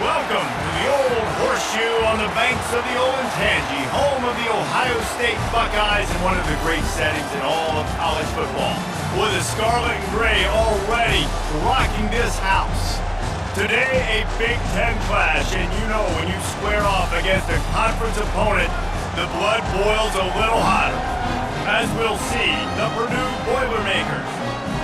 Welcome to the old horseshoe on the banks of the Olentangy, home of the Ohio State Buckeyes and one of the great settings in all of college football. With the scarlet and gray already rocking this house. Today, a Big Ten clash, and you know when you square off against a conference opponent, the blood boils a little hotter. As we'll see, the Purdue Boilermakers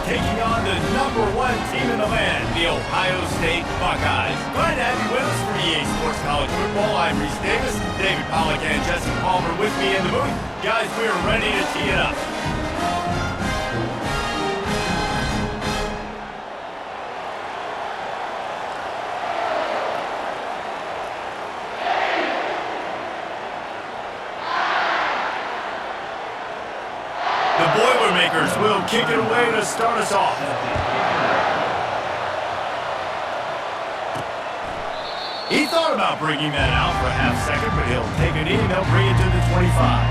taking on the #1 team in the land, the Ohio State Buckeyes. Glad to have you with us for EA Sports College Football. I'm Reese Davis, David Pollack and Jesse Palmer with me in the booth. Guys, we are ready to tee it up. The Boilermakers will kick it away to start us off. He thought about bringing that out for a half second, but he'll take it in and they'll bring it to the 25.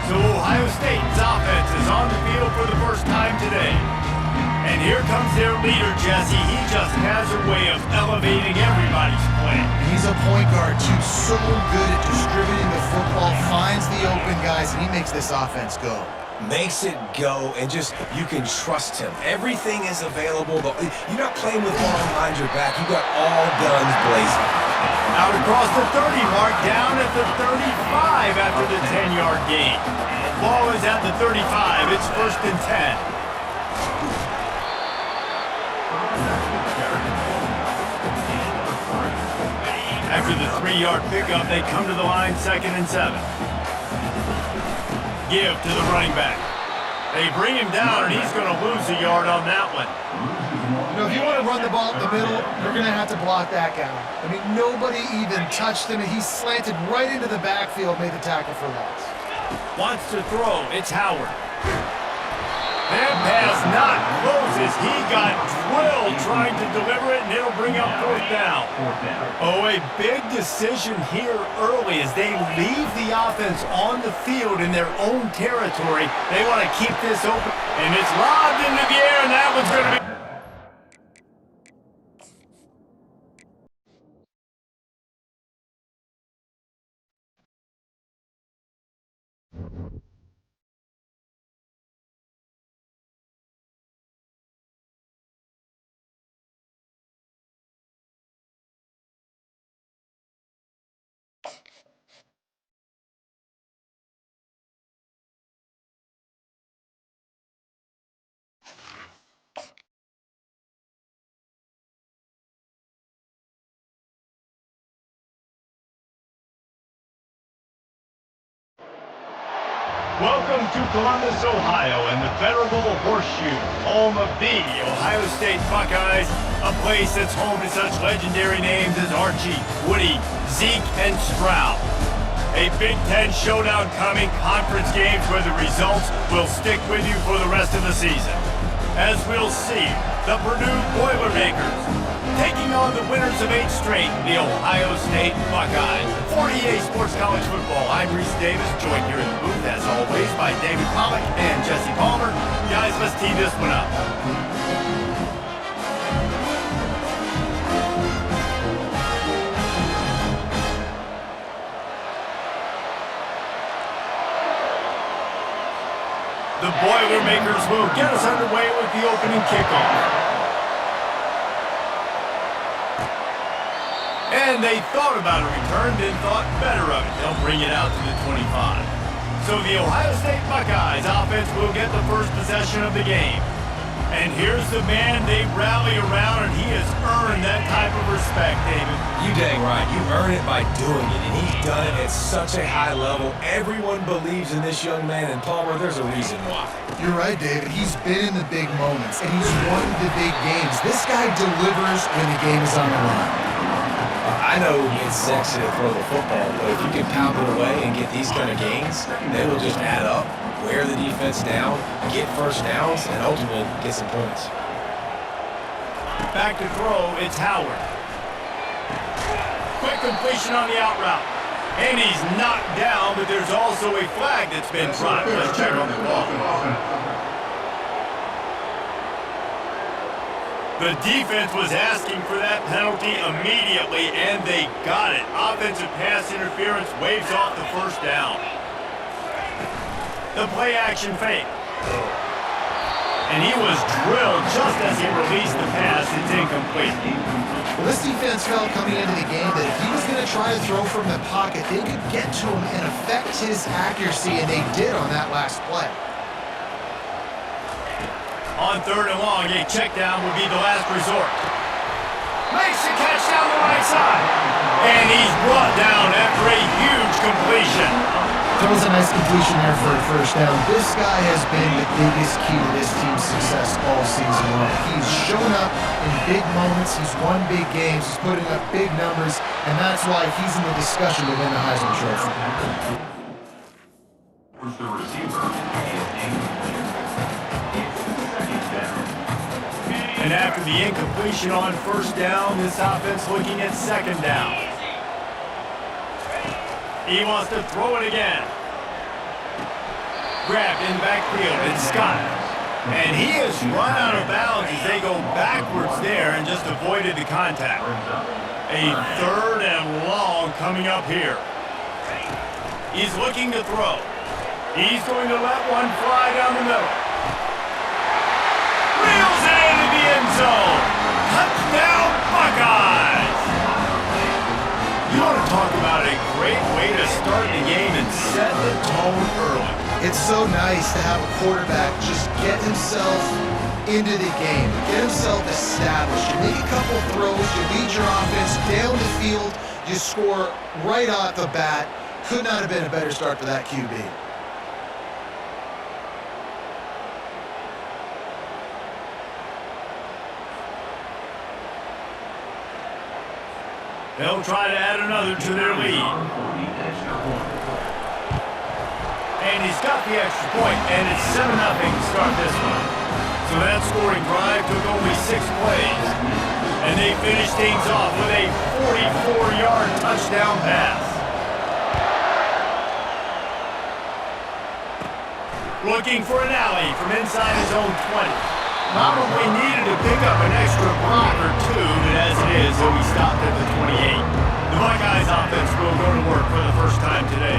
So Ohio State's offense is on the field for the first time today. And here comes their leader, Jesse. He just has a way of elevating everybody's play. He's a point guard, too, so good at distributing the football, finds the open guys, and he makes this offense go. Makes it go, and just, you can trust him. Everything is available. You're not playing with one behind your back. You got all guns blazing. Out across the 30 mark, down at the 35 after the 10-yard gain. Ball is at the 35. It's 1st and 10. After the 3-yard pickup, they come to the line 2nd and 7. Give to the running back. They bring him down, and he's going to lose a yard on that one. You know, if you want to run the ball up the middle, you're going to have to block that guy. I mean, nobody even touched him, and he slanted right into the backfield, made the tackle for loss. Wants to throw. It's Howard. That pass not closes. He got drilled trying to deliver it, and it'll bring up 4th down. Oh, a big decision here early as they leave the offense on the field in their own territory. They want to keep this open, and it's lobbed into the air, and that one's going to be... Welcome to Columbus, Ohio, and the venerable Horseshoe, home of the Ohio State Buckeyes, a place that's home to such legendary names as Archie, Woody, Zeke, and Stroud. A Big Ten showdown coming, conference games where the results will stick with you for the rest of the season. As we'll see, the Purdue Boilermakers taking on the winners of 8 straight, the Ohio State Buckeyes. For EA Sports College Football, I'm Reese Davis, joined here in the booth, as always, by David Pollack and Jesse Palmer. Guys, let's tee this one up. The Boilermakers will get us underway with the opening kickoff. And they thought about a return, then thought better of it. They'll bring it out to the 25. So the Ohio State Buckeyes offense will get the first possession of the game. And here's the man they rally around, and he has earned that type of respect, David. You dang right. You earn it by doing it, and he's done it at such a high level. Everyone believes in this young man, and Palmer, there's a reason why. You're right, David. He's been in the big moments, and he's won the big games. This guy delivers when the game is on the line. I know it's sexy to throw the football, but if you can pound it away and get these kind of gains, they will just add up, wear the defense down, get first downs, and ultimately get some points. Back to throw, it's Howard. Quick completion on the out route. And he's knocked down, but there's also a flag that's been dropped. Let's check on the ball. The defense was asking for that penalty immediately, and they got it. Offensive pass interference waves off the first down. The play-action fake. And he was drilled just as he released the pass. It's incomplete. Well, this defense felt coming into the game that if he was going to try to throw from the pocket, they could get to him and affect his accuracy, and they did on that last play. On 3rd and long, a check down would be the last resort. Makes the catch down the right side. And he's brought down after a huge completion. Throws a nice completion there for a first down. This guy has been the biggest key to this team's success all season long. He's shown up in big moments. He's won big games. He's putting up big numbers, and that's why he's in the discussion to win the Heisman Trophy. The receiver is incomplete. And after the incompletion on first down, this offense looking at 2nd down. He wants to throw it again. Grabbed in backfield, it's Scott. And he has run out of bounds as they go backwards there and just avoided the contact. A 3rd and long coming up here. He's looking to throw. He's going to let one fly down the middle. Reels it into the end zone. Touchdown, Buckeyes! You want to talk about a great way to start the game and set the tone early. It's so nice to have a quarterback just get himself into the game, get himself established. You make a couple throws, you lead your offense down the field, you score right off the bat. Could not have been a better start for that QB. They'll try to add another to their lead. And he's got the extra point, and it's 7-0 to start this one. So that scoring drive took only 6 plays. And they finished things off with a 44-yard touchdown pass. Looking for an alley from inside his own 20. Probably needed to pick up an extra block or two, but as it is, he'll be stopped at the 28. The Buckeyes offense will go to work for the first time today.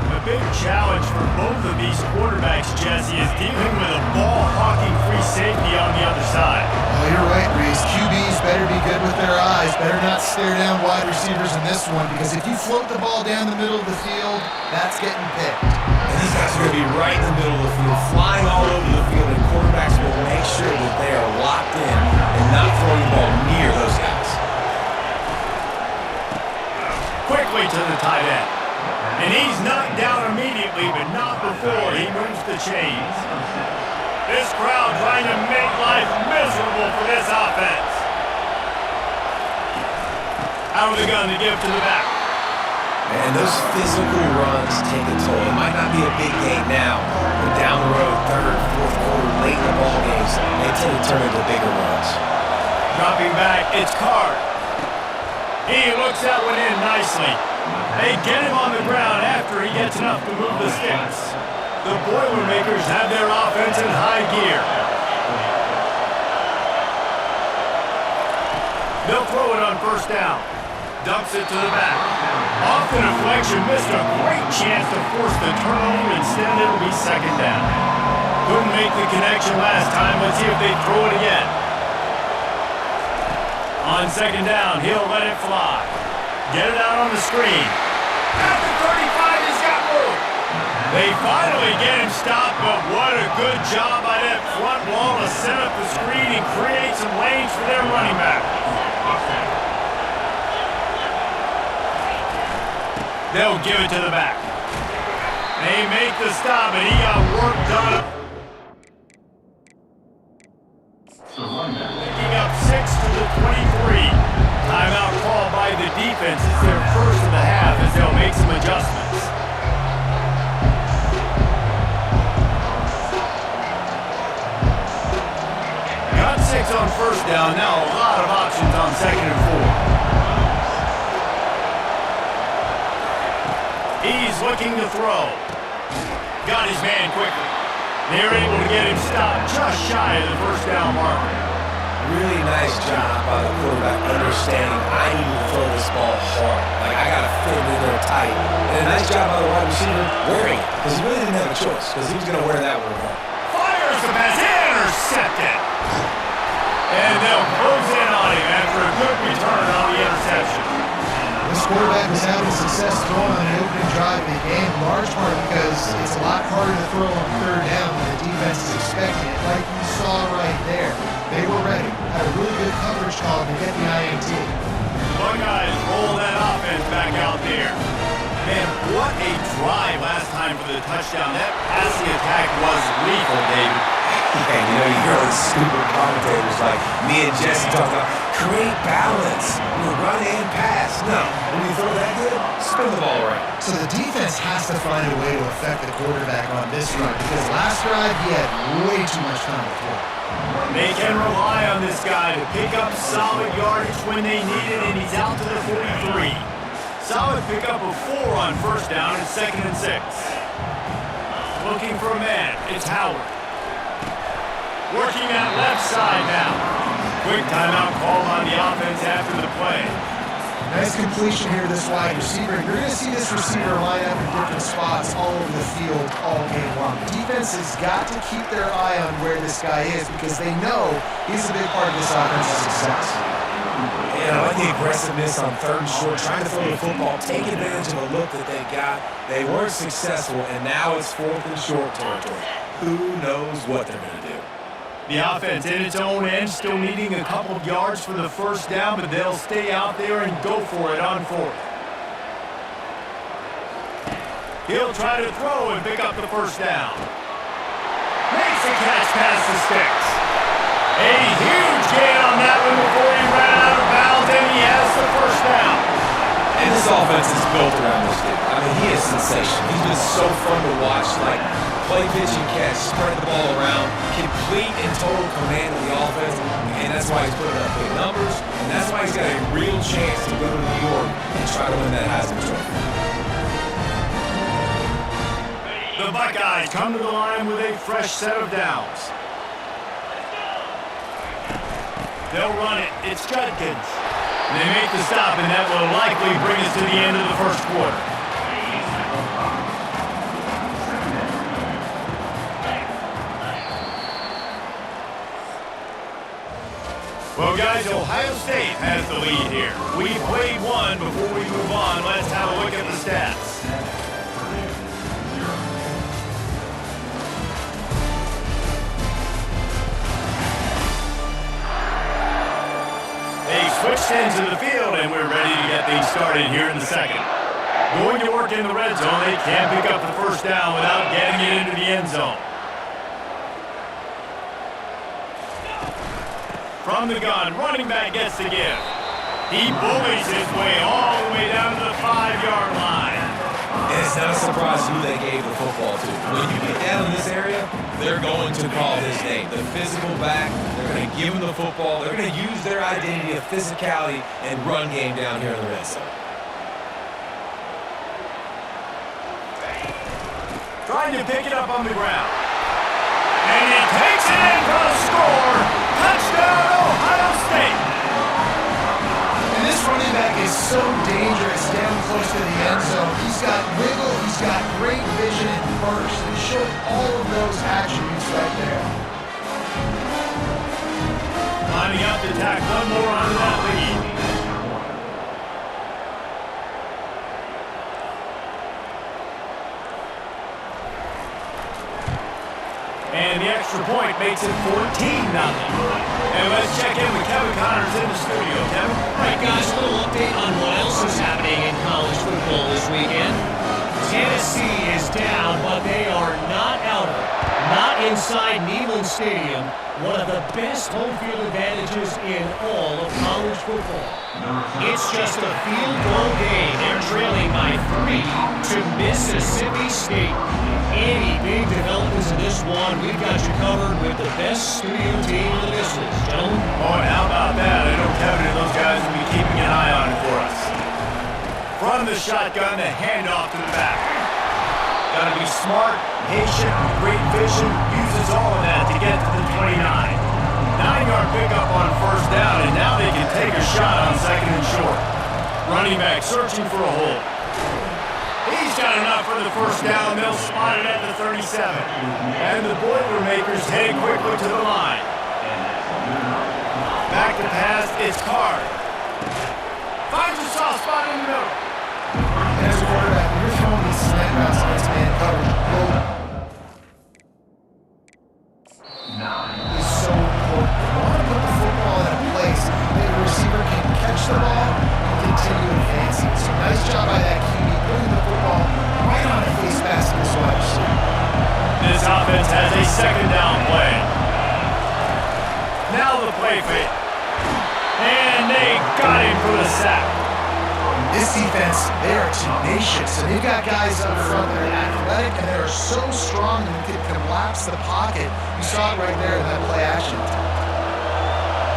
A big challenge for both of these quarterbacks, Jesse, is dealing with a ball-hawking free safety on the other side. Oh, you're right, Reese. QBs better be good with their eyes. Better not stare down wide receivers in this one, because if you float the ball down the middle of the field, that's getting picked. And these guys are going to be right in the middle of the field, flying all over the field, and quarterbacks will make sure that they are locked in and not throwing the ball near those guys. Quickly to the tight end. And he's knocked down immediately, but not before he moves the chains. This crowd trying to make life miserable for this offense. Out of the gun to give to the back. And those physical runs take a toll. It might not be a big game now, but down the road, 3rd, 4th quarter, late in the ball games, they tend to turn into bigger runs. Dropping back, it's Card. He looks that one in nicely. They get him on the ground after he gets enough to move the sticks. The Boilermakers have their offense in high gear. They'll throw it on first down. Dumps it to the back. Off the deflection, missed a great chance to force the turnover. Instead, it'll be 2nd down. Couldn't make the connection last time. Let's see if they throw it again. On 2nd down, he'll let it fly. Get it out on the screen. At the 35, he's got room. They finally get him stopped, but what a good job by that front wall to set up the screen and create some lanes for their running back. They'll give it to the back. They make the stop, and he got work done. Picking up 6 to the 23. Timeout called by the defense. It's their first of the half as they'll make some adjustments. Got 6 on first down. Now a lot of options on 2nd and 4. He's looking to throw. Got his man quickly. They're able to get him stopped just shy of the first down marker. really nice job by the quarterback understanding I need to throw this ball hard. Like, I got to fit it in there tight. And a nice job by the wide receiver wearing it, because he really didn't have a choice, because he was going to wear that one hard. Fires the pass, intercepted. And they'll close in on him after a good return on the interception. This quarterback was having success throwing on the opening drive of the game, in large part because it's a lot harder to throw on third down when the defense is expecting it, like you saw right there. They were ready, had a really good coverage call to get the INT. Buckeyes roll that offense back out there. Man, what a drive last time for the touchdown. That passing attack was lethal, David. And you know, you hear all these stupid commentators like me and Jesse talking about create balance, run and pass. No, when you throw that good, spin the ball around. So the defense has to find a way to affect the quarterback on this run because last drive he had way too much time to throw. They can rely on this guy to pick up solid yardage when they need it, and he's out to the 43. Solid pickup of 4 on first down and 2nd and 6. Looking for a man, it's Howard. Working that left side now. Quick timeout call on the offense after the play. Nice completion here to this wide receiver. You're going to see this receiver line up in different spots all over the field all game long. Defense has got to keep their eye on where this guy is because they know he's a big part of this offense's success. Yeah, I like the aggressiveness on 3rd and short, trying to throw the football, take advantage of a look that they got. They weren't successful, and now it's 4th and short territory. Who knows what they're going to do? The offense in its own end, still needing a couple of yards for the first down, but they'll stay out there and go for it on 4th. He'll try to throw and pick up the first down. Makes a catch past the sticks. A huge gain on that one before he ran out of bounds, and he has the first down. And this offense is built around this dude. I mean, he is sensational. He's been so fun to watch, like play, pitch, and catch, spread the ball around, complete and total command of the offense, and that's why he's putting up big numbers, and that's why he's got a real chance to go to New York and try to win that Heisman Trophy. The Buckeyes come to the line with a fresh set of downs. They'll run it. It's Judkins. They make the stop, and that will likely bring us to the end of the first quarter. Well, guys, Ohio State has the lead here. We played one before we move on. Let's have a look at the stats. They switched into the field, and we're ready to get things started here in the second. Going to work in the red zone, they can't pick up the first down without getting it into the end zone. From the gun, running back gets the give. He bullies his way all the way down to the 5-yard line. And it's not a surprise who they gave the football to. When you get down in this area, they're going to call his name. The physical back, they're going to give him the football. They're going to use their identity of physicality and run game down here in the red zone. Trying to pick it up on the ground. And he takes it in for a score. Touchdown, Ohio State. And this running back is so dangerous down close to the end zone. He's got wiggle, he's got great vision and burst. And he showed all of those attributes right there. Lining up to tack one more onto that lead. And the extra point makes it 14-0. And let's check in with Kevin Connors in the studio. Kevin? All right, guys, a little update on what else is happening in college football this weekend. Tennessee is down, but they are not out of it. Not inside Neyland Stadium, one of the best home field advantages in all of college football. It's just a field goal game. They're trailing by 3 to Mississippi State. Any big developments in this one, we've got you covered with the best studio team in the business. Gentlemen? Oh, and how about that? I know Kevin and those guys will be keeping an eye on it for us. From the shotgun, the handoff to the back. Got to be smart, patient, great vision, uses all of that to get to the 29. 9-yard pickup on Running back searching for a hole. He's got enough for the first down. They'll spot it at the 37. And the Boilermakers heading quickly to the line. Back to pass, it's Card. Finds a soft spot in the middle. As a quarterback, when you're throwing these slant routes against man coverage, is so important. You want to put the football in a place that your receiver can catch the ball and continue advancing. So nice job by that QB putting the football right on the face mask of his wide receiver. This offense has a second down play. Now the play fake. And they got him for the sack. This defense, they are tenacious, and they've got guys up front that are athletic, and they are so strong and can collapse the pocket. You saw it right there in that play action.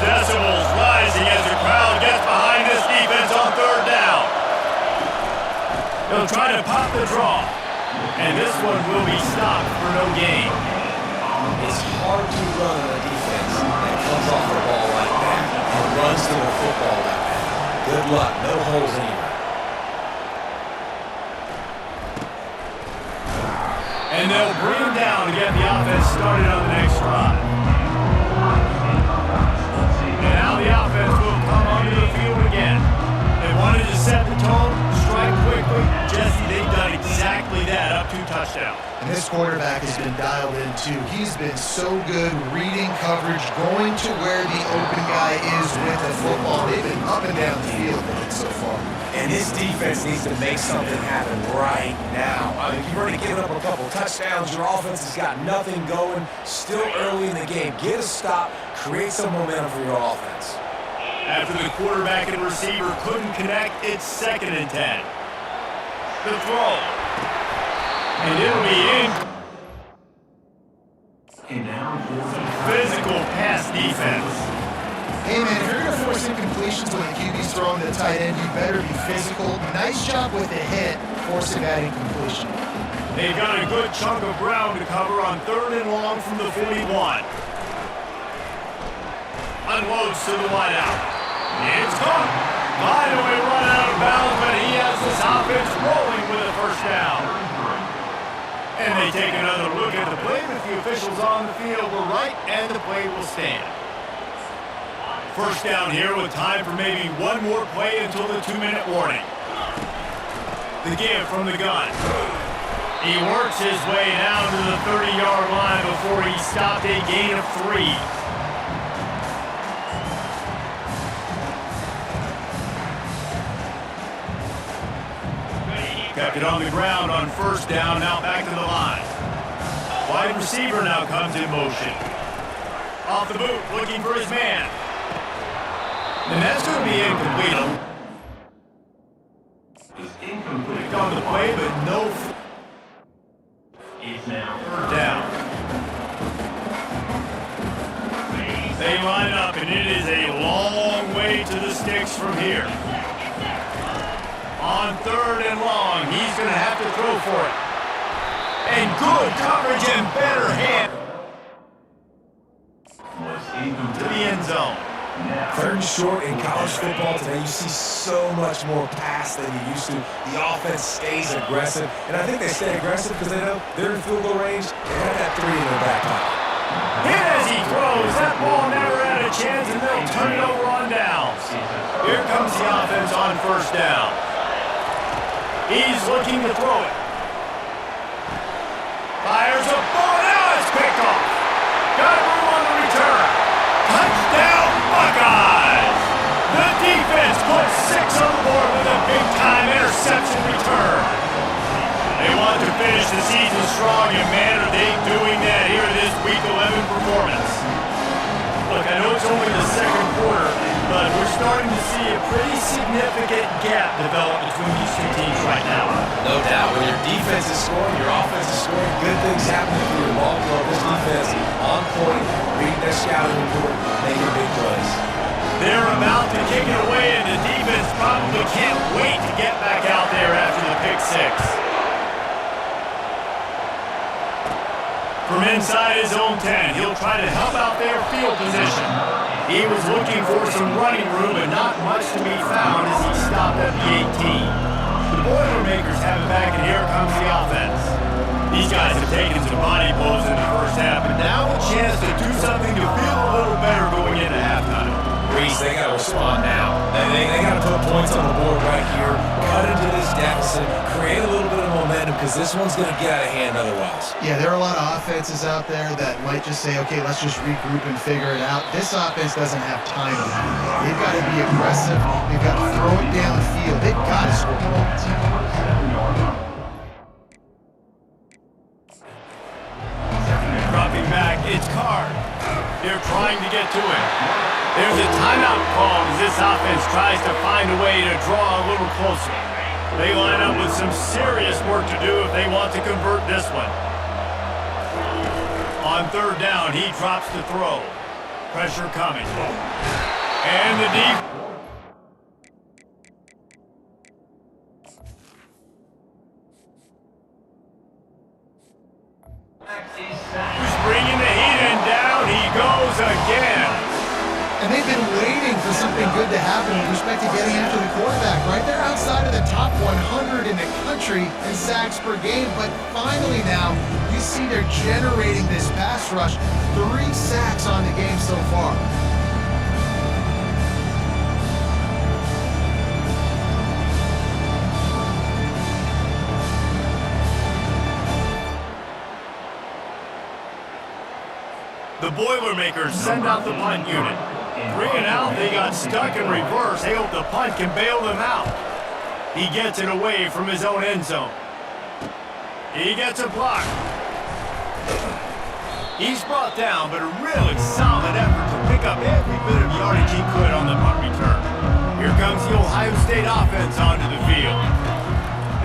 Decibels rising as the crowd gets behind this defense on third down. They'll try to pop the draw, and this one will be stopped for no gain. It's hard to run on a defense that comes off the ball like that and runs to the football like that. Good luck. No holes anywhere. And they'll bring him down to get the offense started on the next drive. And now the offense will come onto the field again. They wanted to set the tone, strike quickly. Jesse, they've done exactly that, up 2 touchdowns. And this quarterback has been dialed in too. He's been so good reading coverage, going to where the open guy is with the football. They've been up and down the field with it so far. And this defense needs to make something happen right now. I mean, you've already given up a couple touchdowns. Your offense has got nothing going. Still early in the game. Get a stop. Create some momentum for your offense. After the quarterback and receiver couldn't connect, it's 2nd and 10. The throw. And it'll be in. Physical pass defense. Hey man, if you're going to force incompletions when the QB's throwing to the tight end, you better be physical. Nice job with the hit, forcing that incompletion. They've got a good chunk of ground to cover on 3rd and long from the 41. Unloads to the wideout. It's caught. Finally run out of bounds, but he has this offense rolling with a first down. And they take another look at the play, but the officials on the field were right, and the play will stand. First down here with time for maybe one more play until the 2-minute warning. The give from the gun. He works his way down to the 30-yard line before he stopped a gain of 3. Kept it on the ground on first down, now back to the line. Wide receiver now comes in motion. Off the boot, looking for his man. And that's going to be incomplete. Incomplete on the play, but no. It's now 3rd down. They line up, and it is a long way to the sticks from here. On 3rd and long, he's going to have to throw for it. And good coverage and better hand to the end zone. 3rd and short in college football today, you see so much more pass than you used to. The offense stays aggressive, and I think they stay aggressive because they know they're in field goal range. They have that 3 in their back pocket. Hit as he throws. That ball never had a chance, and they'll turn it over on downs. Here comes the offense on first down. He's looking to throw it. Fires a ball. Now it's picked off. Got room on the return. Touchdown, Buckeyes! The defense puts 6 on the board with a big-time interception return. They want to finish the season strong, and man, are they doing that here in this Week 11 performance. Look, I know it's only the 2nd quarter, but we're starting to see a pretty significant gap develop between these 2 teams right now. No doubt. When your defense is scoring, your offense is scoring, good things happen for your ball club. This defense on point, reading their scouting report, making big plays. They're about to kick it away, and the defense probably can't wait to get back out there after the pick 6. From inside his own 10, he'll try to help out their field position. He was looking for some running room, but not much to be found as he stopped at the 18. The Boilermakers have it back, and here comes the offense. These guys have taken some body blows in the first half, but now a chance to do something to feel a little better going into halftime. Reese, they got to respond now. They got to put points on the board right here, cut into this deficit, create a little bit of momentum, because this one's going to get out of hand otherwise. Yeah, there are a lot of offenses out there that might just say, okay, let's just regroup and figure it out. This offense doesn't have time to do that. They've got to be aggressive. They've got to throw it downfield. They've got to score points. Dropping back, it's Card. They're trying to get to it. There's a timeout called as this offense tries to find a way to draw a little closer. They line up with some serious work to do if they want to convert this one. On third down, he drops the throw. Pressure coming. And the deep. Who's bringing the heat in down? He goes again. And they've been waiting for something good to happen with respect to getting after the quarterback, right? They're outside of the top 100 in the country in sacks per game, but finally now, you see they're generating this pass rush. 3 sacks on the game so far. The Boilermakers send out the punt unit. 3 and out, they got stuck in reverse. They hope the punt can bail them out. He gets it away from his own end zone. He gets a block. He's brought down, but a really solid effort to pick up every bit of yardage he could on the punt return. Here comes the Ohio State offense onto the field.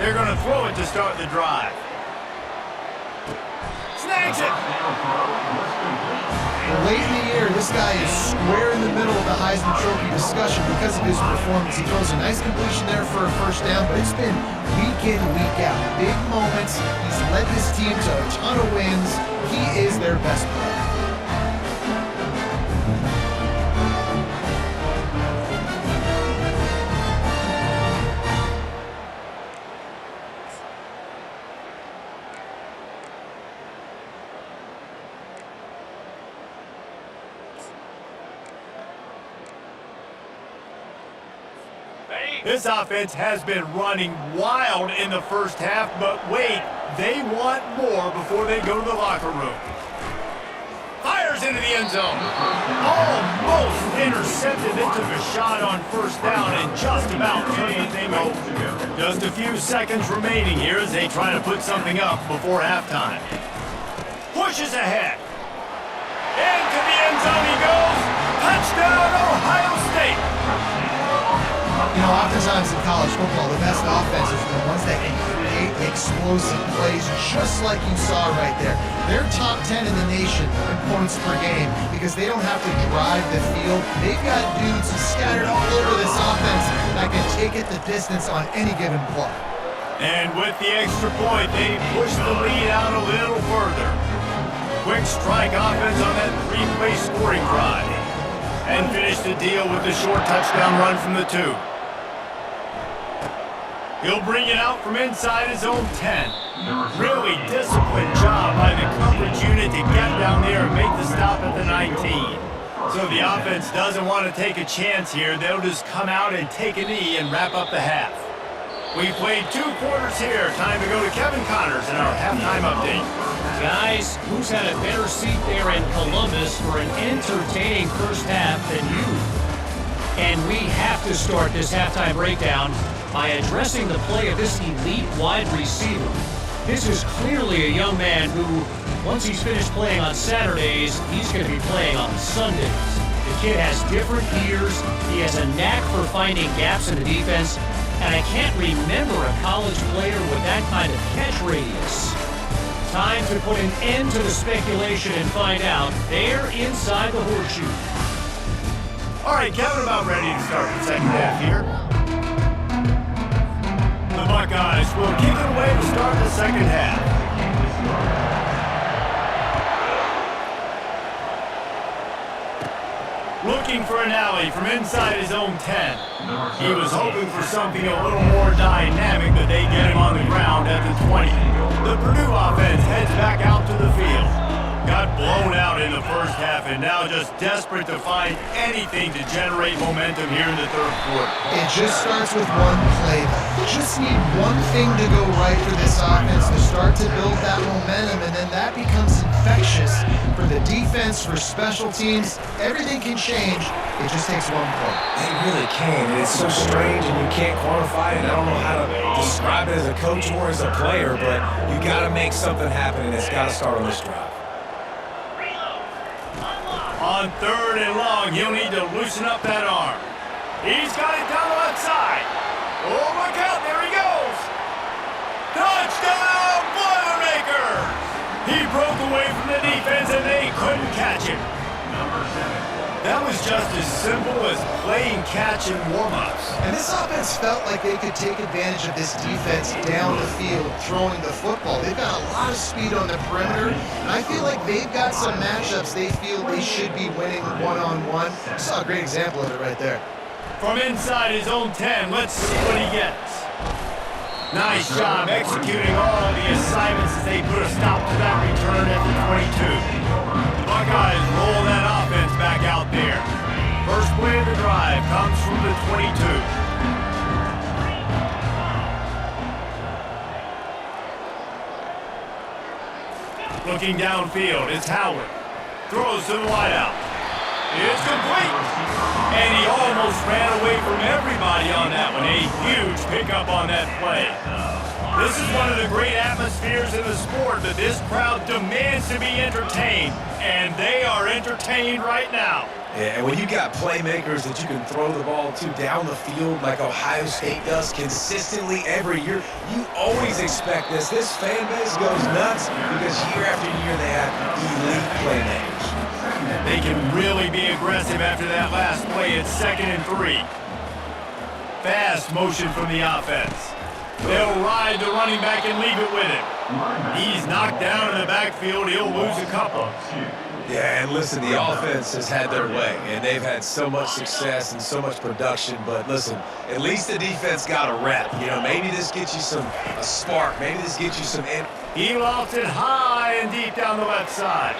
They're going to throw it to start the drive. Snags it! Late in the year, this guy is square in the middle of the Heisman Trophy discussion because of his performance. He throws a nice completion there for a first down, but it's been week in, week out. Big moments. He's led this team to a ton of wins. He is their best player. This offense has been running wild in the first half, but wait, they want more before they go to the locker room. Fires into the end zone. Almost intercepted. They took a shot on first down and just about turned the thing over. Just a few seconds remaining here as they try to put something up before halftime. Pushes ahead. Into the end zone he goes. Touchdown, Ohio State. You know, oftentimes in college football, the best offenses are the ones that can create explosive plays, just like you saw right there. They're top 10 in the nation in points per game because they don't have to drive the field. They've got dudes scattered all over this offense that can take it the distance on any given play. And with the extra point, they push the lead out a little further. Quick strike offense on that 3-play scoring drive. And finish the deal with the short touchdown run from the 2. He'll bring it out from inside his own 10. Really disciplined job by the coverage unit to get down there and make the stop at the 19. So the offense doesn't want to take a chance here. They'll just come out and take a knee and wrap up the half. We played 2 quarters here. Time to go to Kevin Connors in our halftime update. Guys, who's had a better seat there in Columbus for an entertaining first half than you? And we have to start this halftime breakdown by addressing the play of this elite wide receiver. This is clearly a young man who, once he's finished playing on Saturdays, he's going to be playing on Sundays. The kid has different ears, he has a knack for finding gaps in the defense, and I can't remember a college player with that kind of catch radius. Time to put an end to the speculation and find out. They're inside the horseshoe. All right, Kevin, about ready to start the second half here. The Buckeyes will kick it away to start the second half. Looking for an alley from inside his own 10. He was hoping for something a little more dynamic, but they get him on the ground at the 20. The Purdue offense heads back out to the field. Got blown out in the first half and now just desperate to find anything to generate momentum here in the third quarter. It just starts with one play. You just need one thing to go right for this offense to start to build that momentum, and then that becomes infectious for the defense, for special teams. Everything can change. It just takes one play. It really can, and it's so strange, and you can't quantify it. I don't know how to describe it as a coach or as a player, but you got to make something happen, and it's got to start on this drive. On third and long, he'll need to loosen up that arm. He's got it down the left side. Oh, look out, there he goes. Touchdown, Boilermakers! He broke away from the defense and they couldn't catch him. That was just as simple as playing catch in warm-ups. And this offense felt like they could take advantage of this defense down the field, throwing the football. They've got a lot of speed on the perimeter, and I feel like they've got some matchups they feel they should be winning one-on-one. You saw a great example of it right there. From inside his own 10, let's see what he gets. Nice job executing all of the assignments as they put a stop to that return at the 22. The Buckeyes roll that offense back out there. First play of the drive comes from the 22. Looking downfield, it's Howard. Throws to the wideout. It's complete. And he almost ran away from everybody on that one. A huge pickup on that play. This is one of the great atmospheres in the sport, but this crowd demands to be entertained, and they are entertained right now. Yeah, and when you got playmakers that you can throw the ball to down the field like Ohio State does consistently every year, you always expect this. This fan base goes nuts because year after year they have elite playmakers. They can really be aggressive after that last play. It's 2nd and 3. Fast motion from the offense. They'll ride the running back and leave it with him. He's knocked down in the backfield. He'll lose a couple. Yeah, and listen, the offense has had their way, and they've had so much success and so much production. But listen, at least the defense got a rep. You know, maybe this gets you a spark. Maybe this gets you some. He lofts it high and deep down the left side.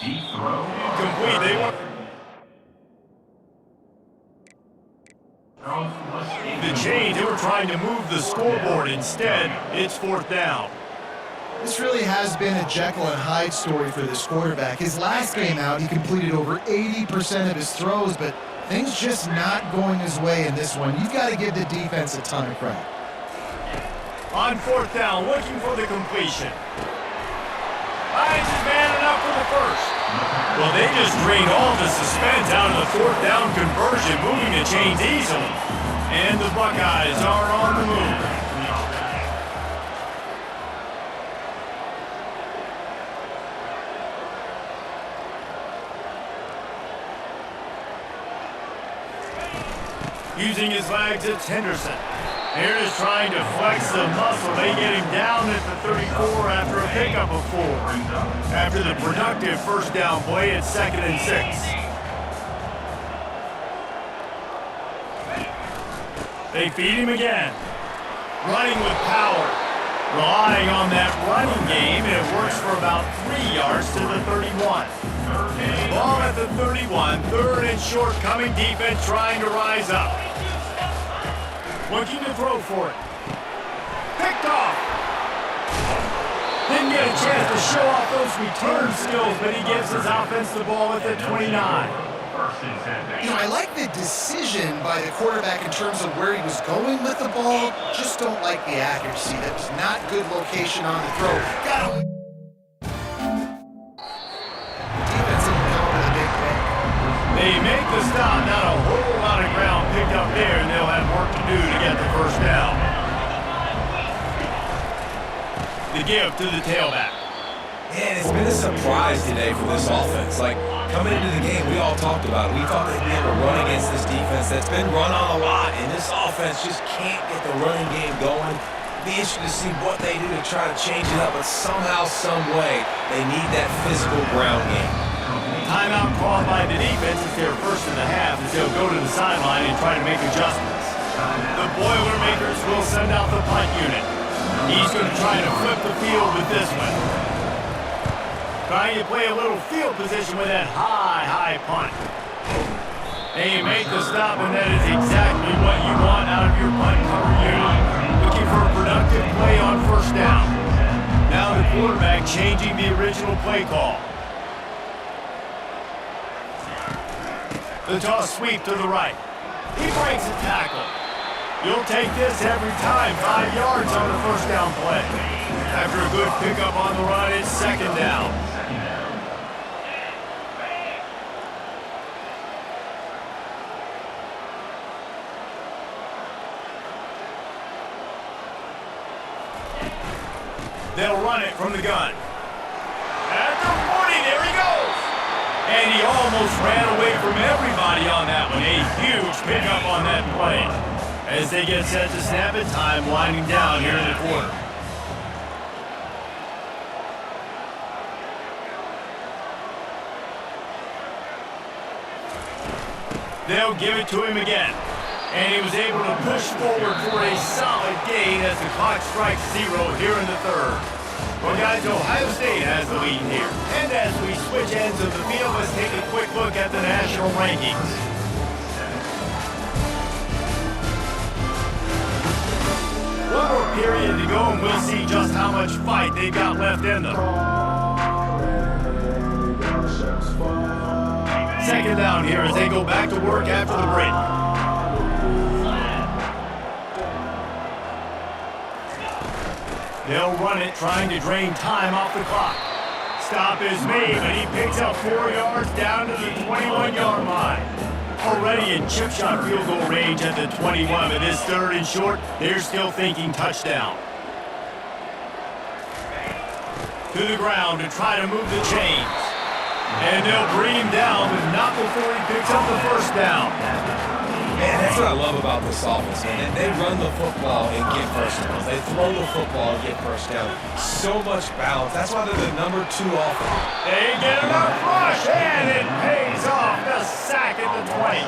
Deep throw. Complete. They want the change. They were trying to move the scoreboard. Instead, it's 4th down. This really has been a Jekyll and Hyde story for this quarterback. His last game out, he completed over 80% of his throws, but things just not going his way in this one. You've got to give the defense a ton of credit. On 4th down, looking for the completion. Finds his man enough for the first. Well, they just drained all the suspense out of the 4th down conversion, moving the chains easily. And the Buckeyes are on the move. Using his legs, it's Henderson. They're just trying to flex the muscle. They get him down at the 34 after a pickup of 4. After the productive first down play, it's 2nd and 6. They feed him again. Running with power. Relying on that running game, and it works for about 3 yards to the 31. Ball at the 31, 3rd and short, coming defense trying to rise up. Looking to throw for it. Picked off. Didn't get a chance to show off those return skills, but he gives his offense the ball at the 29. You know, I like the decision by the quarterback in terms of where he was going with the ball. Just don't like the accuracy. That was not good location on the throw. Got him. Defense didn't come up with a big play. They make the stop. Not a whole lot of ground picked up there, and they'll have work to do to get the first down. The give to the tailback. Man, it's been a surprise today for this offense. Like, coming into the game, we all talked about it. We thought they'd be able to run against this defense that's been run on a lot, and this offense just can't get the running game going. Be interested to see what they do to try to change it up, but somehow, some way, they need that physical ground game. Timeout called by the defense is their first in the half as they'll go to the sideline and try to make adjustments. The Boilermakers will send out the punt unit. He's going to try to flip the field with this one. Trying to play a little field position with that high punt. They make the stop, and that is exactly what you want out of your punt cover unit. Looking for a productive play on first down. Now the quarterback changing the original play call. The toss sweep to the right. He breaks a tackle. You'll take this every time. 5 yards on the first down play. After a good pickup on the run, it's second down. They'll run it from the gun. At the 40, there he goes. And he almost ran away from everybody on that one. A huge pickup on that play. As they get set to snap it, time winding down here in the quarter. They'll give it to him again. And he was able to push forward for a solid gain as the clock strikes 0 here in the third. Well, guys, Ohio State has the lead here. And as we switch ends of the field, let's take a quick look at the national rankings. One more period to go, and we'll see just how much fight they've got left in them. Second down here as they go back to work after the break. They'll run it, trying to drain time off the clock. Stop is made, but he picks up 4 yards down to the 21-yard line. Already in chip shot field goal range at the 21, but this third and short, they're still thinking touchdown. To the ground to try to move the chains. And they'll bring him down, but not before he picks up the first down. Man, that's what I love about this offense, man. They run the football and get first downs. They throw the football and get first down. So much balance. That's why they're the #2 offense. They get enough rush, and it pays off. The sack at the 20.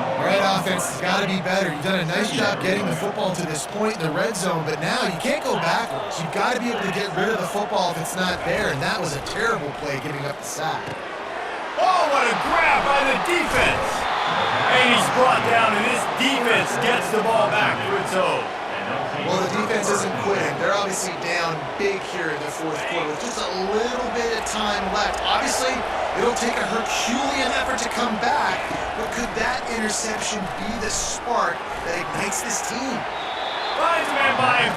All right, offense has got to be better. You've done a nice job getting the football to this point in the red zone, but now you can't go backwards. You've got to be able to get rid of the football if it's not there, and that was a terrible play giving up the sack. Oh, what a grab by the defense. And he's brought down, and this defense gets the ball back to its own. Well, the defense isn't quitting. They're obviously down big here in the fourth quarter with just a little bit of time left. Obviously, it'll take a Herculean effort to come back, but could that interception be the spark that ignites this team? Finds a man by him.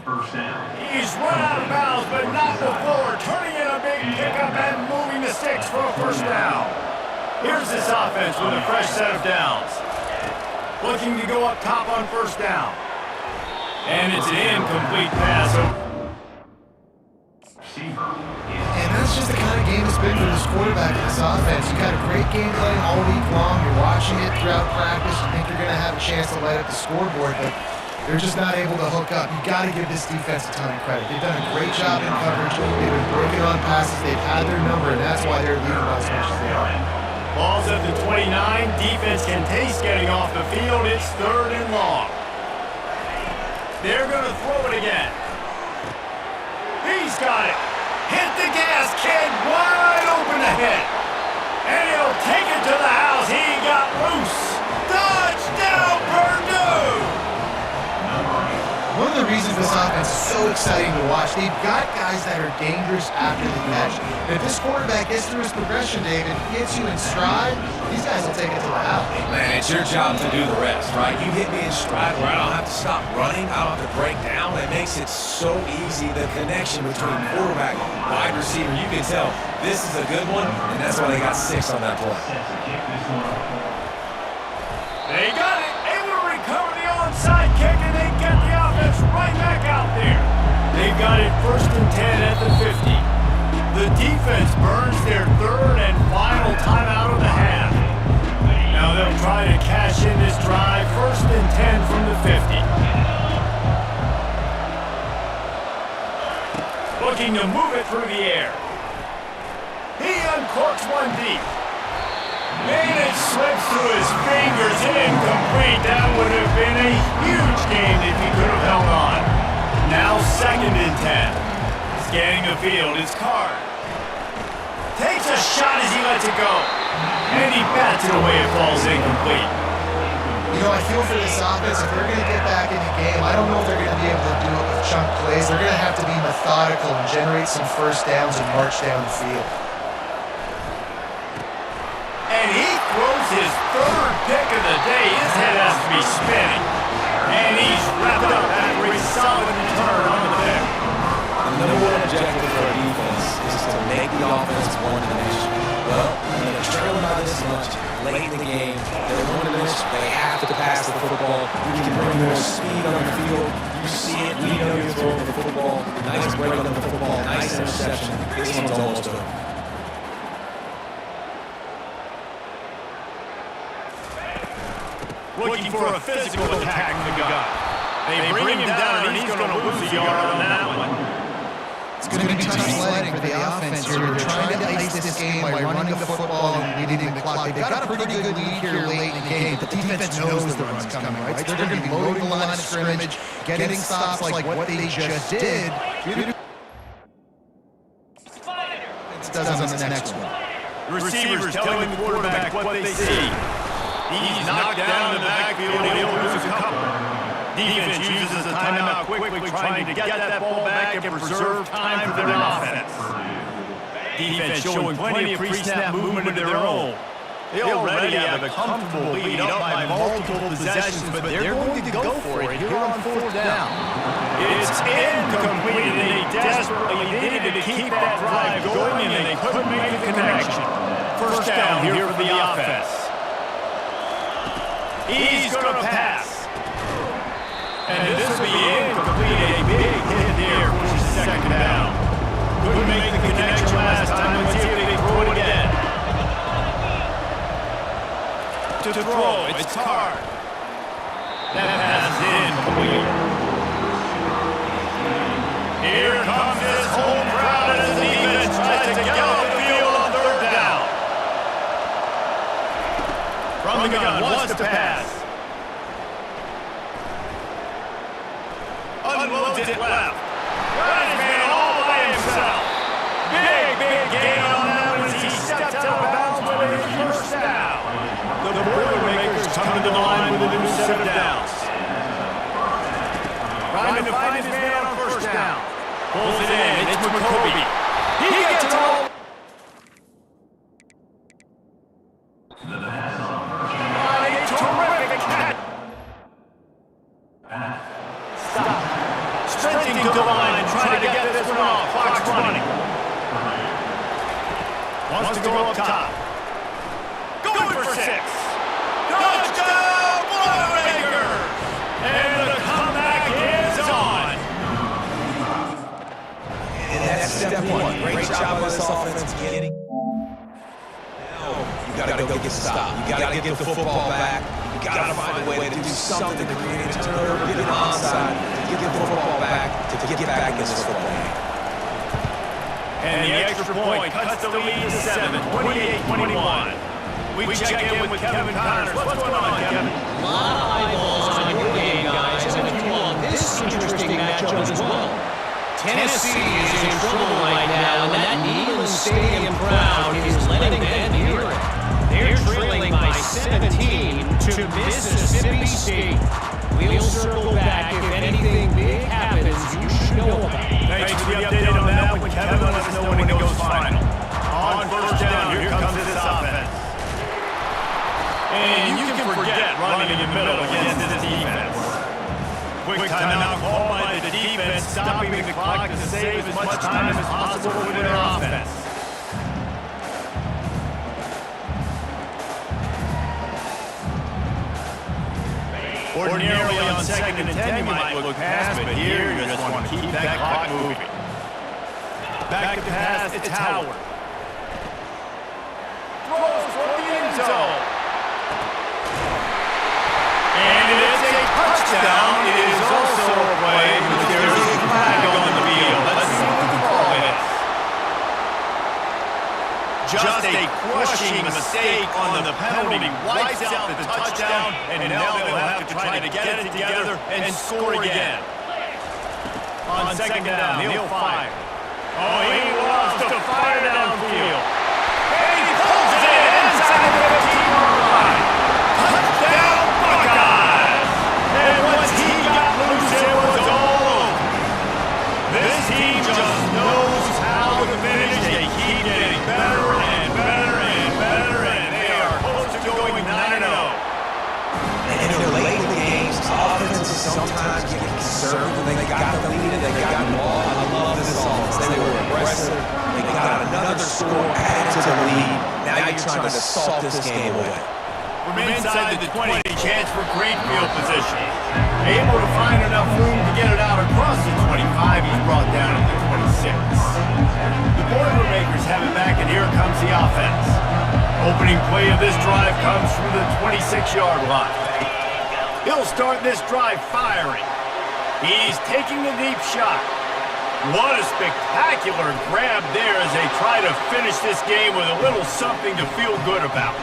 First down. He's run out of bounds, but not before turning in a big pickup and moving the sticks for a first down. Here's this offense with a fresh set of downs. Looking to go up top on first down. And it's an incomplete pass. And that's just the kind of game it's been for this quarterback in this offense. You've got a great game plan all week long. You're watching it throughout practice. You think you're going to have a chance to light up the scoreboard, but they're just not able to hook up. You've got to give this defense a ton of credit. They've done a great job in coverage. They've been breaking on passes. They've had their number, and that's why they're leading by as much as they are. Ball's at the 29. Defense can taste getting off the field. It's third and long. They're going to throw it again. He's got it. Hit the gas, kid. Wide open ahead. And he'll take it to the house. He got loose. Touchdown, Purdue! One of the reasons this offense is so exciting to watch, they've got guys that are dangerous after the catch. And if this quarterback gets through his progression, David, he hits you in stride, these guys will take it to the house. Man, it's your job to do the rest, right? You hit me in stride where I don't have to stop running, I don't have to break down. It makes it so easy, the connection between quarterback and wide receiver. You can tell this is a good one, and that's why they got 6 on that play. They got it. Able to recover the onside kick, and they get the offense right back out there. They've got it 1st and 10 at the 50. The defense burns their third and final timeout of the half. Now they'll try to cash in this drive, 1st and 10 from the 50. looking to move it through the air. He uncorks one deep. And it slips through his fingers. Incomplete. That would have been a huge game if he could have held on. Now 2nd and 10. Scanning the field is Carr. Takes a shot as he lets it go. And he bats it away. It falls incomplete. You know, I feel for this offense, if they're going to get back in the game, I don't know if they're going to be able to do it with chunk plays. They're going to have to be methodical and generate some first downs and march down the field. And he throws his 3rd pick of the day. His head has to be spinning. And he's wrapped up after a solid return on the pick. The number one objective for our defense is to make the offense one-dimensional. Well, when they're trailing by this much late in the game, they're one-dimensional. They have to pass the football. You can bring more speed on the field. You see it. We know you're throwing the football. Nice break on the football. Nice interception. This one's almost over. Looking for a physical attack from the gun. They bring him down, and he's going to lose a yard on that one. It's going to be tough sledding for the offense here. They're trying to ice this game by running the football and leading the clock. They've got a pretty good lead here late in the game, but the defense knows the run's coming, right? So they're going to be loading the line of scrimmage, getting stops like what they just did. It does on this next one. Receivers telling the quarterback what they see. He's knocked down in the backfield, and he'll lose a couple. Defense uses a timeout quickly, trying to get that ball back and preserve time for their offense. Defense showing plenty of pre-snap movement of their own. They already have a comfortable lead up by multiple possessions, but they're going to go for it here on 4th down. It's incomplete, and they desperately needed to keep that drive going, and they couldn't make the connection. First down here for the offense. He's going to pass. And this will be incomplete. A big hit there for his 2nd down. Couldn't make the connection last time. Let's see if they throw it again. To throw, it's Carr. That pass is incomplete. Here comes this home crowd as the defense tries to get off the field on 3rd down. From the gun, wants to pass. Unloads it left. Got his man all by himself. Big gain on that one as he steps out of bounds with a 1st down. The Boilermakers come to the line with a new set of downs. Trying to find his man on 1st down. Pulls it in. It's McCoby. He gets it all. A terrific catch. Stop. Sprinting to the line, trying to get this one off. Clock's running. Wants to go up top. Going for 6. Touchdown, Boilermakers! And the comeback is on. And that's step one. Great job by this offense getting. You got to go get the stop. You got to get the football back. You got to find a way to do something to create a turnover, get an onside, to get the football back, to get back in this football game. And the extra point cuts the lead to 7, 28-21. We check in with Kevin Connors. What's going on, Kevin? A lot of eyeballs on your game, guys, and a few on this interesting matchup as well. Tennessee is in trouble right now, and that Neyland Stadium crowd is letting them hear it. They're trailing by 17 to Mississippi State. We'll circle back. If anything big happens, you should know about it. Thanks for the update on that one, Kevin. Let us know when it goes final. On 1st down, here comes this offense. And you can forget running in the middle against this defense. Quick timeout called by the defense, stopping the clock to save as much time as possible for their offense. Ordinarily on 2nd and 10, you might look past, but here you just want to keep that clock moving. Back to pass, it's Howard. Throws for the end zone. And it is a touchdown. It is also a play, but there is a flag on the field. Let's see what the call Just a crushing mistake on the penalty. Wipes out the touchdown, and now they'll have to try to get it together and score again. On second down, he'll fire. Oh, he loves to fire downfield. And he pulls it inside the 15-yard line. Touchdown, Buckeyes! And once he got loose, it was all over. This team just knows how to finish. They keep getting better and better and better, and they are close to going 9-0. And late in the games, offenses sometimes get conservative. They got the lead and they got the ball. I love this offense. They were aggressive. They got another score added to the lead. Now you're trying to salt this game away. From inside the 20, chance for great field position. Able to find enough room to get it out across the 25. He's brought down at the 26. The Boilermakers have it back, and here comes the offense. Opening play of this drive comes from the 26-yard line. He'll start this drive firing. He's taking a deep shot. What a spectacular grab there as they try to finish this game with a little something to feel good about.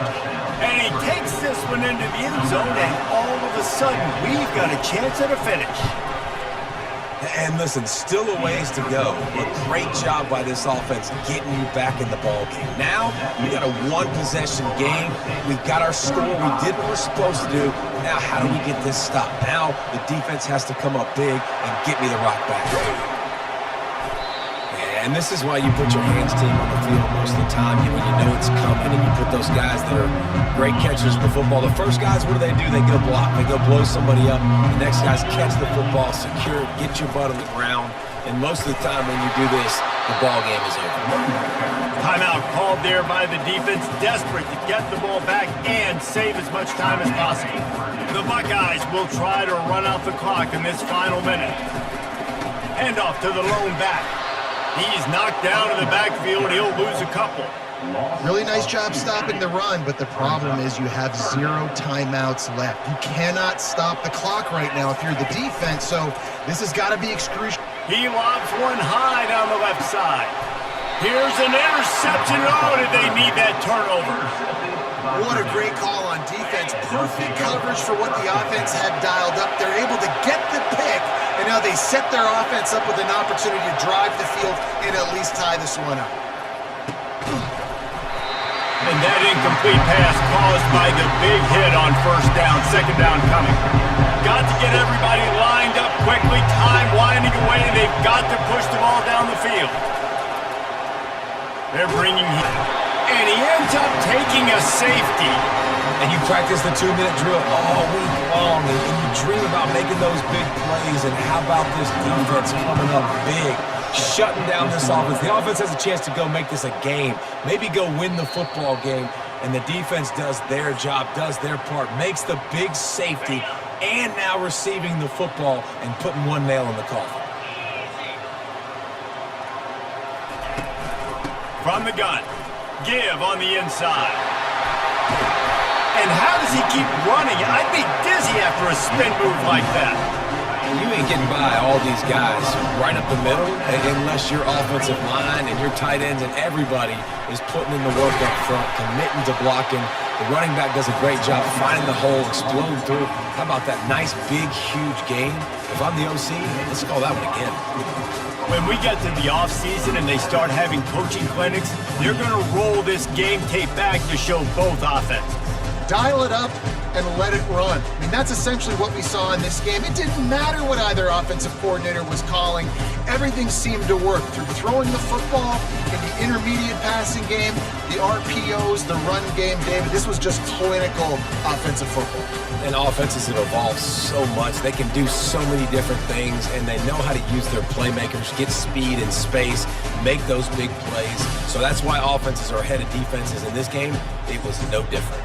And he takes this one into the end zone, and all of a sudden, we've got a chance at a finish. And listen, still a ways to go, but great job by this offense getting you back in the ball game. Now, we got a one-possession game. We've got our score. We did what we're supposed to do. Now, how do we get this stopped? Now, the defense has to come up big and get me the rock back. And this is why you put your hands team on the field most of the time. When you know it's coming and you put those guys that are great catchers of the football. The first guys, what do? They go block. They go blow somebody up. The next guys catch the football, secure it, get your butt on the ground. And most of the time when you do this, the ball game is over. Timeout called there by the defense, desperate to get the ball back and save as much time as possible. The Buckeyes will try to run out the clock in this final minute. Handoff to the lone back. He's knocked down in the backfield. He'll lose a couple. Really nice job stopping the run, but the problem is you have 0 timeouts left. You cannot stop the clock right now if you're the defense, so this has got to be excruciating. He lobs one high down the left side. Here's an interception. Oh, did they need that turnover? What a great call on defense. Perfect coverage for what the offense had dialed up. They're able to get the pick, and now they set their offense up with an opportunity to drive the field and at least tie this one up. And that incomplete pass caused by the big hit on first down, second down coming. Got to get everybody lined up quickly, time winding away. They've got to push the ball down the field. They're bringing him. And he ends up taking a safety. And you practice the 2-minute drill all week long, and you dream about making those big plays, and how about this defense coming up big, shutting down this offense. The offense has a chance to go make this a game, maybe go win the football game, and the defense does their job, does their part, makes the big safety, and now receiving the football and putting one nail in the coffin. From the gun. Give on the inside. And how does he keep running? I'd be dizzy after a spin move like that. You ain't getting by all these guys right up the middle unless your offensive line and your tight ends and everybody is putting in the work up front, committing to blocking. The running back does a great job finding the hole, exploding through. How about that nice, big, huge game? If I'm the OC, let's call that one again. When we get to the offseason and they start having coaching clinics, they're going to roll this game tape back to show both offenses. Dial it up and let it run. I mean, that's essentially what we saw in this game. It didn't matter what either offensive coordinator was calling. Everything seemed to work through throwing the football in the intermediate passing game, the RPOs, the run game. David, this was just clinical offensive football. And offenses have evolved so much. They can do so many different things, and they know how to use their playmakers, get speed and space, make those big plays. So that's why offenses are ahead of defenses. In this game, it was no different.